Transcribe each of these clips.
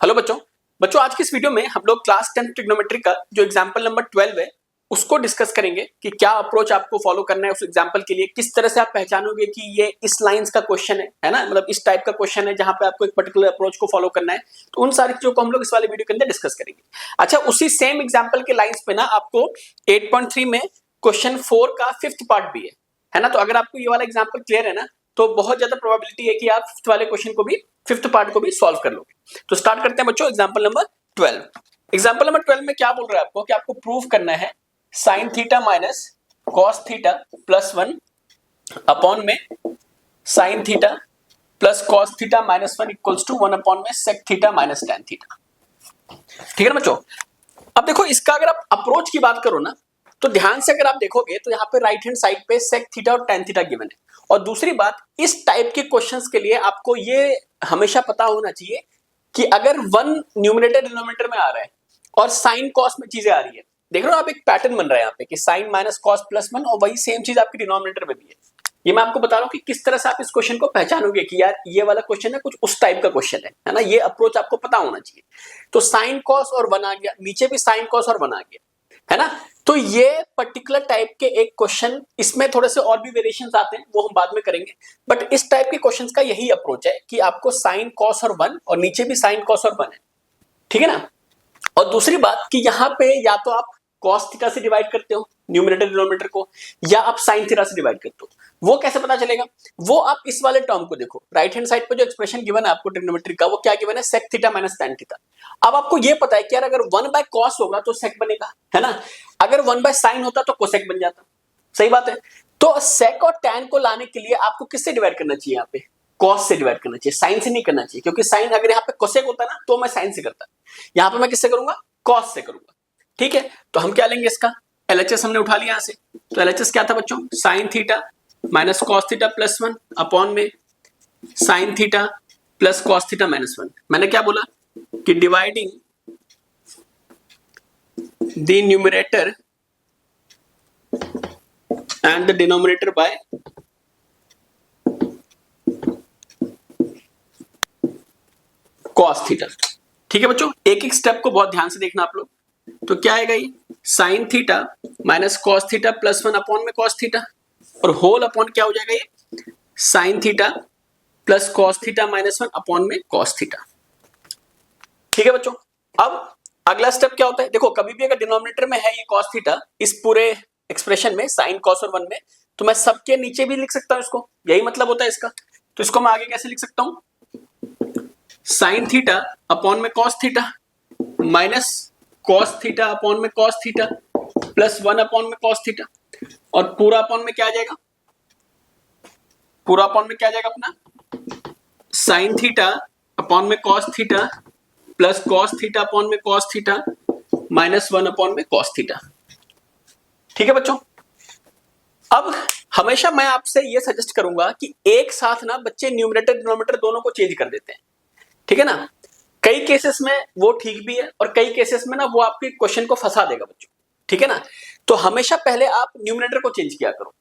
Hello बच्चों बच्चों आज की इस वीडियो में हम लोग क्लास 10 ट्रिग्नोमेट्री का जो एग्जांपल नंबर 12 है उसको डिस्कस करेंगे कि क्या अप्रोच आपको फॉलो करना है उस एग्जांपल के लिए, किस तरह से आप पहचानोगे कि ये इस लाइंस का क्वेश्चन है ना, मतलब इस टाइप का क्वेश्चन है जहां पे आपको एक पर्टिकुलर अप्रोच को फॉलो करना है। तो उन सारी चीजों को हम लोग इस वाले वीडियो के अंदर डिस्कस करेंगे। अच्छा, उसी सेम एग्जाम्पल के लाइंस पे ना आपको 8.3 में क्वेश्चन 4 का 5th पार्ट भी है ना। तो अगर आपको ये वाला एग्जाम्पल क्लियर है ना तो बहुत ज्यादा प्रोबेबिलिटी है कि आप 5th वाले क्वेश्चन को भी 5th पार्ट को भी सॉल्व कर लोगे। तो स्टार्ट करते हैं बच्चों एग्जाम्पल नंबर 12। एग्जाम्पल नंबर 12 में क्या बोल रहा है आपको कि आपको प्रूव करना है sine theta minus cos theta plus 1 upon में sine theta plus cos theta minus 1 equals to 1 upon में sec theta minus tan theta. ठीक है ना बच्चों। अब देखो इसका अगर आप अप्रोच की बात करो ना तो ध्यान से अगर आप देखोगे तो यहाँ पे राइट हैंड साइड पे सेक थीटा और टेन थीटा गिवन है। और दूसरी बात, इस टाइप के क्वेश्चंस के लिए आपको ये हमेशा पता होना चाहिए कि अगर वन न्यूमरेटर डिनोमिनेटर में आ रहा है और साइन कॉस में चीजें आ रही है, देख रहे हो आप एक पैटर्न बन रहा है यहाँ पे कि साइन माइनस कॉस प्लस 1 और वही सेम चीज आपकी डिनोमिनेटर में भी है। ये मैं आपको बता रहा हूँ कि किस तरह से आप इस क्वेश्चन को पहचानोगे कि यार ये वाला क्वेश्चन है कुछ उस टाइप का क्वेश्चन है ना। ये अप्रोच आपको पता होना चाहिए। तो साइन कॉस और 1 आ गया, नीचे भी साइन कॉस और 1 आ गया है ना। तो ये पर्टिकुलर टाइप के एक क्वेश्चन, इसमें थोड़े से और भी वेरिएशंस आते हैं वो हम बाद में करेंगे, बट इस टाइप के क्वेश्चंस का यही अप्रोच है कि आपको साइन कॉस और 1 और नीचे भी साइन कॉस और 1 है, ठीक है ना। और दूसरी बात कि यहाँ पे या तो आप कॉस थीटा से डिवाइड करते हो न्यूमरेटर डिनोमिनेटर को, या आप साइन थीटा से डिवाइड करते हो। वो कैसे पता चलेगा? वो आप इस वाले टर्म को देखो, राइट हैंड साइड पे जो एक्सप्रेशन गिवन है आपको ट्रिग्नोमेट्री का, वो क्या गिवन है? Sec theta minus tan theta. अब आपको ये पता है कि यार अगर 1 बाय कॉस होगा तो सेक बनेगा, है ना। अगर 1 बाय साइन होता तो कोसेक बन जाता। सही बात है। तो सेक और टैन को लाने के लिए आपको किससे डिवाइड करना चाहिए? यहाँ पे कॉस से डिवाइड करना चाहिए, साइन से नहीं करना चाहिए, क्योंकि साइन अगर यहाँ पे कोसेक होता ना तो मैं साइन से करता, यहाँ पे मैं किससे करूंगा? कॉस से करूंगा। ठीक है, तो हम क्या लेंगे इसका एलएचएस हमने उठा लिया यहाँ से। तो एलएचएस क्या था बच्चों? Sine theta minus cos theta plus 1 upon में sine theta plus cos theta minus 1। मैंने क्या बोला कि dividing the numerator and the denominator by cos theta. ठीक है बच्चों, एक एक स्टेप को बहुत ध्यान से देखना आप लोग। तो क्या आएगा ये? Sign theta minus cos theta plus 1 upon में कॉस थीटा, और होल अपॉन क्या हो जाएगा ये? Sign theta plus cos theta minus 1 upon में कॉस थीटा। ठीक है बच्चों। अब अगला स्टेप क्या होता है? देखो कभी भी अगर डिनोमिनेटर में है ये कॉस थीटा, इस पूरे एक्सप्रेशन में साइन कॉस और 1 में, तो मैं सबके नीचे भी लिख सकता हूं इसको, यही मतलब होता है इसका। तो इसको मैं आगे कैसे लिख सकता हूं? साइन थीटा अपॉन में cos theta minus cos theta upon में कॉस थीटा प्लस 1 अपॉन में कॉस थीटा, और पूरा अपॉन में क्या आ जाएगा? पूरा अपॉन में क्या आ जाएगा अपना? साइन थीटा अपॉन में cos theta plus cos theta upon में कॉस थीटा माइनस 1 अपॉन में कॉस थीटा। ठीक है बच्चों। अब हमेशा मैं आपसे ये सजेस्ट करूंगा कि एक साथ ना बच्चे न्यूमरेटर डिनोमिनेटर दोनों को चेंज कर देते हैं, ठीक है ना। कई केसेस में वो ठीक भी है और कई केसेस में ना वो आपके क्वेश्चन को फंसा देगा बच्चों, ठीक है ना। तो हमेशा पहले आप न्यूमरेटर को चेंज किया करो,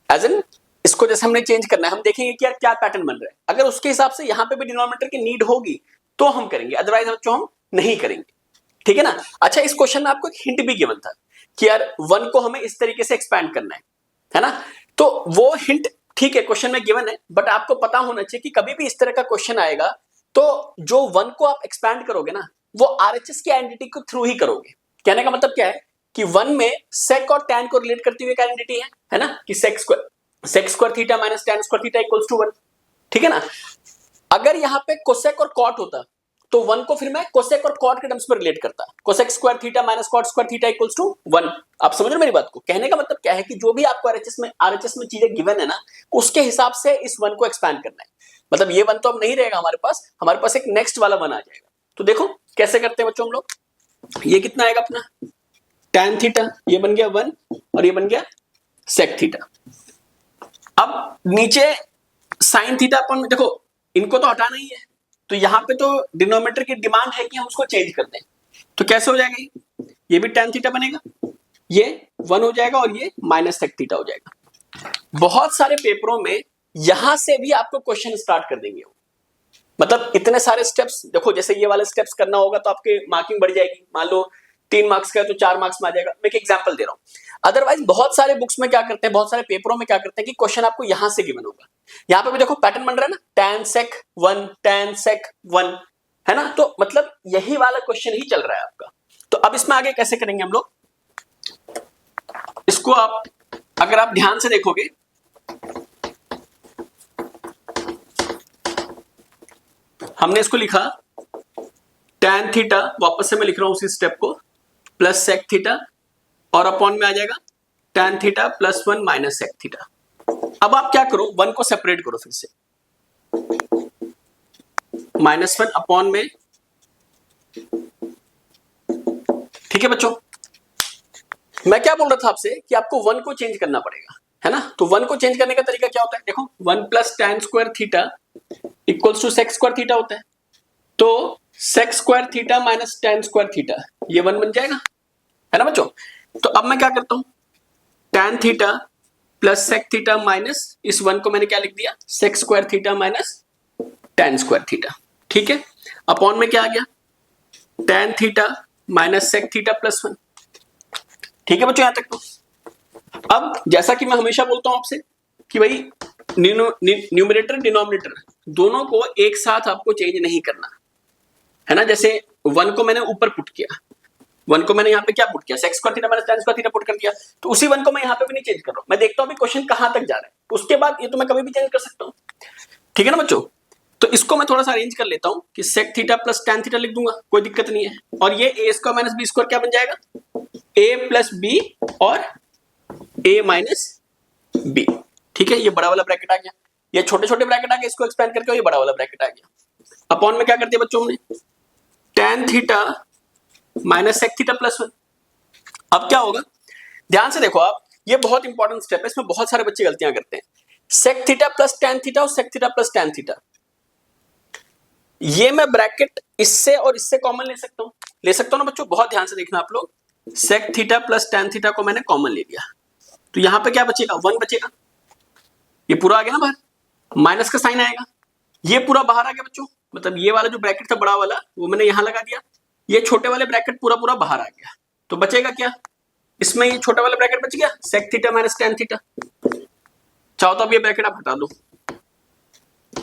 एज इन इसको जैसे हमने चेंज करना है, हम देखेंगे कि यार क्या पैटर्न बन रहा है। अगर उसके हिसाब से यहाँ पे भी डिनोमिनेटर की नीड होगी तो हम करेंगे, अदरवाइज बच्चों हम नहीं करेंगे, ठीक है ना। अच्छा, इस क्वेश्चन में आपको एक हिंट भी गिवन था कि यार 1 को हमें इस तरीके से एक्सपैंड करना है ना। तो वो हिंट ठीक है क्वेश्चन में गिवन है, बट आपको पता होना चाहिए कि कभी भी इस तरह का क्वेश्चन आएगा तो जो 1 को आप एक्सपैंड करोगे ना वो आरएचएस की आइडेंटिटी के थ्रू ही करोगे। कहने का मतलब क्या है कि 1 में सेक और टैन को रिलेट करती हुई एक आइडेंटिटी है ना, कि sec square theta minus tan square theta equals to 1, ठीक है ना। अगर यहाँ पे कोसेक और कॉट होता तो 1 को फिर मैं कोसेक और कॉट के टर्म्स में रिलेट करता, cosec square theta minus cot square theta equals to 1। आप समझ रहे हो मेरी बात को? कहने का मतलब क्या है कि जो भी आपको आरएचएस में चीजें गिवन है ना, उसके हिसाब से इस 1 को एक्सपैंड करना है। मतलब ये 1 तो अब नहीं रहेगा हमारे पास एक नेक्स्ट वाला 1 आ जाएगा। तो देखो कैसे करते हैं बच्चों हम लोग। ये कितना आएगा अपना? tan थीटा, ये बन गया 1 और ये बन गया sec थीटा। अब नीचे sin थीटा अपन देखो इनको तो हटाना ही है, तो यहां पे तो डिनोमिनेटर की डिमांड है कि हम उसको चेंज कर दें। तो कैसे हो जाएगा? ये भी tan थीटा बनेगा, ये 1 हो जाएगा और ये माइनस sec थीटा हो जाएगा। बहुत सारे पेपरों में यहां से भी आपको क्वेश्चन स्टार्ट कर देंगे, मतलब इतने सारे स्टेप्स देखो, जैसे ये वाले स्टेप्स करना होगा तो आपके मार्किंग बढ़ जाएगी। मान लो 3 मार्क्स का है तो 4 मार्क्स में आ जाएगा। मैं एक एग्जांपल दे रहा हूं। अदरवाइज बहुत सारे बुक्स में क्या करते हैं, बहुत सारे पेपरों में क्या करते हैं कि क्वेश्चन आपको यहां से गिवन होगा। यहां पे भी देखो पैटर्न बन रहा है ना, tan sec 1 tan sec 1, है ना। तो मतलब यही वाला क्वेश्चन ही चल रहा है आपका। तो अब इसमें आगे कैसे करेंगे हम लोग इसको, आप अगर आप ध्यान से देखोगे हमने इसको लिखा tan थीटा, वापस से मैं लिख रहा हूं उसी स्टेप को, प्लस sec थीटा और अपॉन में आ जाएगा tan theta plus 1 minus sec theta. अब आप क्या करो, 1 को सेपरेट करो फिर से, -1 अपॉन में, ठीक है बच्चों। मैं क्या बोल रहा था आपसे कि आपको 1 को चेंज करना पड़ेगा, है ना। तो 1 को चेंज करने का तरीका क्या होता है, देखो 1 plus tan square theta equals to sec square theta होता है। तो sec square theta minus tan square theta, ये 1 बन जाएगा, है ना बच्चों। तो अब मैं क्या करता हूं, tan theta plus sec theta minus इस 1 को मैंने क्या लिख दिया, sec square theta minus tan square theta, ठीक है। अपॉन में क्या आ गया, tan theta minus sec theta plus 1, ठीक है बच्चों यहां तक। तो अब जैसा कि मैं हमेशा बोलता हूं आपसे कि भाई न्यूमरेटर डिनोमिनेटर दोनों को एक साथ आपको चेंज नहीं करना, है ना। जैसे 1 को मैंने ऊपर पुट किया, 1 को मैंने यहाँ पे क्या पुट किया, sec square theta minus tan square theta put कर दिया। तो उसी 1 को मैं यहाँ पे भी नहीं चेंज कर रहा हूं, मैं देखता हूं भी क्वेश्चन कहां तक जा रहा है, उसके बाद ये तो मैं कभी भी चेंज कर सकता हूं, ठीक है ना बच्चों। तो इसको मैं थोड़ा सा अरेंज कर लेता हूं कि sec theta plus tan theta लिख दूंगा, कोई दिक्कत नहीं है। और ये a square minus b square क्या बन जाएगा, a प्लस b और a माइनस b, ठीक है। ये बड़ा वाला ब्रैकेट आ गया, ये छोटे छोटे ब्रैकेट आ गए, इसको एक्सपेंड करके ये बड़ा वाला ब्रैकेट आ गया। अपॉन में क्या करते हैं बच्चों हमने, tan theta minus sec theta plus 1। अब क्या होगा, ध्यान से देखो आप, ये बहुत इंपॉर्टेंट स्टेप है, इसमें बहुत सारे बच्चे गलतियां करते हैं। sec theta plus tan theta और sec theta plus tan theta, ये मैं ब्रैकेट इससे और इससे कॉमन ले सकता हूं ना बच्चों, बहुत ध्यान से देखना आप लोग। sec theta plus tan theta को मैंने कॉमन ले लिया, तो यहां पे क्या बचेगा, 1 बचेगा, ये पूरा आ गया ना बाहर, माइनस का साइन आएगा, ये पूरा बाहर आ गया बच्चों। मतलब ये वाला जो ब्रैकेट था बड़ा वाला वो मैंने यहां लगा दिया, ये छोटे वाले ब्रैकेट पूरा पूरा बाहर आ गया। तो बचेगा क्या, इसमें ये छोटा वाला ब्रैकेट बच गया, sec theta minus tan theta. चाहो तो अब ये ब्रैकेट आप हटा दो,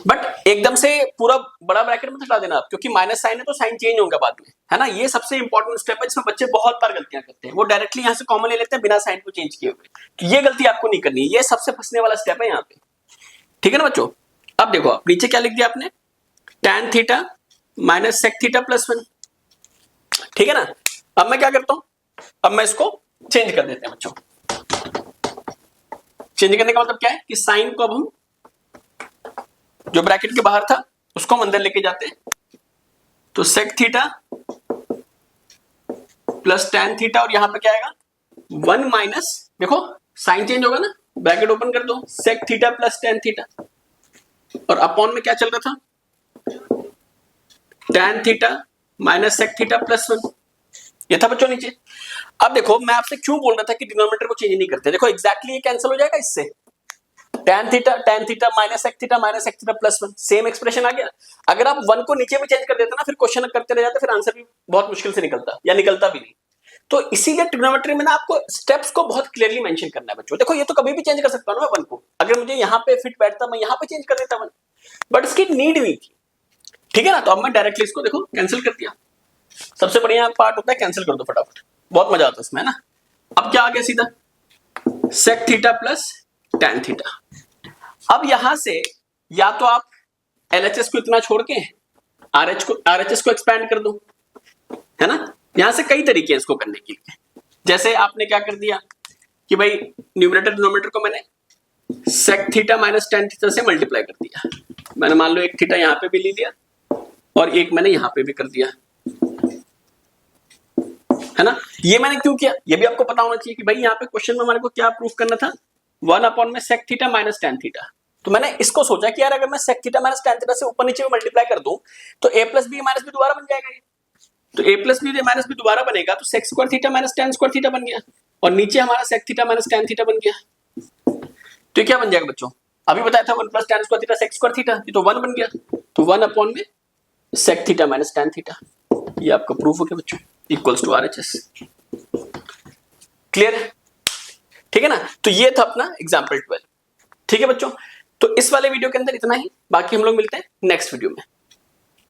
बट एकदम से पूरा बड़ा ब्रैकेट मत हटा देना आप, क्योंकि माइनस साइन है तो साइन चेंज होगा बाद में, है ना। ये सबसे इंपॉर्टेंट स्टेप है जिसमें बच्चे बहुत बार गलतियां करते हैं, वो डायरेक्टली यहां से कॉमन ले लेते हैं बिना साइन को चेंज किए हुए। तो ये गलती आपको नहीं करनी है, ये सबसे फंसने वाला स्टेप है यहाँ पे, ठीक है ना बच्चों। अब देखो आप नीचे क्या लिख दिया आपने, tan theta minus sec theta plus 1, ठीक है ना। अब मैं क्या करता हूं, अब मैं इसको चेंज कर देते हैं बच्चों। चेंज करने का मतलब क्या है कि साइन को अब हम जो ब्रैकेट के बाहर था उसको हम अंदर लेके जाते हैं, तो sec theta plus tan theta और यहां पे क्या आएगा 1 माइनस, देखो साइन चेंज होगा ना, ब्रैकेट ओपन कर दो, sec theta plus tan theta और अपॉन में क्या चल रहा था, tan theta minus sec theta plus 1, ये था बच्चों नीचे। अब देखो मैं आपसे क्यों बोल रहा था कि डिनोमिनेटर को चेंज नहीं करते, देखो एग्जैक्टली ये कैंसिल हो जाएगा इससे, tan theta minus sec theta plus 1, same expression आ गया। अगर आप 1 को नीचे भी चेंज कर देते ना, फिर क्वेश्चन करते रह जाते, फिर आंसर भी बहुत मुश्किल से निकलता या निकलता भी नहीं। तो इसीलिए ट्रिग्नोमेट्री में ना आपको स्टेप्स को बहुत क्लियरली मेंशन करना है बच्चों। देखो ये तो कभी भी चेंज कर सकता हूं ना 1 को, अगर मुझे यहाँ पे फिट बैठता मैं यहाँ पे चेंज कर देता 1, बट इसकी नीड नहीं थी, ठीक है ना। तो अब मैं डायरेक्टली इसको देखो कैंसिल कर दिया। सबसे बढ़िया पार्ट होता है कैंसिल कर दो फटाफट, बहुत मजा आता है इसमें, है ना। अब क्या आ गया सीधा, sec theta plus tan theta. अब यहां से या तो आप LHS को इतना छोड़ के RHS को एक्सपैंड कर दो, है ना। यहां से कई तरीके हैं इसको करने के लिए। जैसे आपने क्या कर दिया कि भाई न्यूमरेटर डिनोमिनेटर को मैंने sec theta minus tan theta से मल्टीप्लाई कर दिया, मैंने मान लो एक थीटा यहां पे भी ले लिया और एक मैंने यहां पे भी कर दिया, है ना। ये मैंने क्यों किया, ये भी आपको पता होना चाहिए कि भाई यहाँ पे क्वेश्चन में हमारे को क्या प्रूफ करना था, 1 अपॉन में sec theta minus tan theta. तो मैंने इसको सोचा कि यार अगर मैं sec theta minus tan theta से ऊपर नीचे मल्टीप्लाई कर दूं तो a plus b minus b दोबारा बन जाएगा, ये तो a plus b minus b दोबारा बनेगा, तो sec square theta minus tan square theta बन गया और नीचे हमारा sec theta minus tan theta बन गया। तो ये क्या बन जाएगा बच्चों, अभी बताया था 1 plus tan square theta sec square theta, ये तो 1 बन गया। तो 1 में sec theta minus tan theta, ये आपका प्रूफ हो गया बच्चों, इक्वल्स टू RHS। क्लियर है? ठीक है ना? तो ये था अपना एग्जाम्पल 12। ठीक है बच्चों, तो इस वाले वीडियो के अंदर इतना ही, बाकी हम लोग मिलते हैं नेक्स्ट वीडियो में।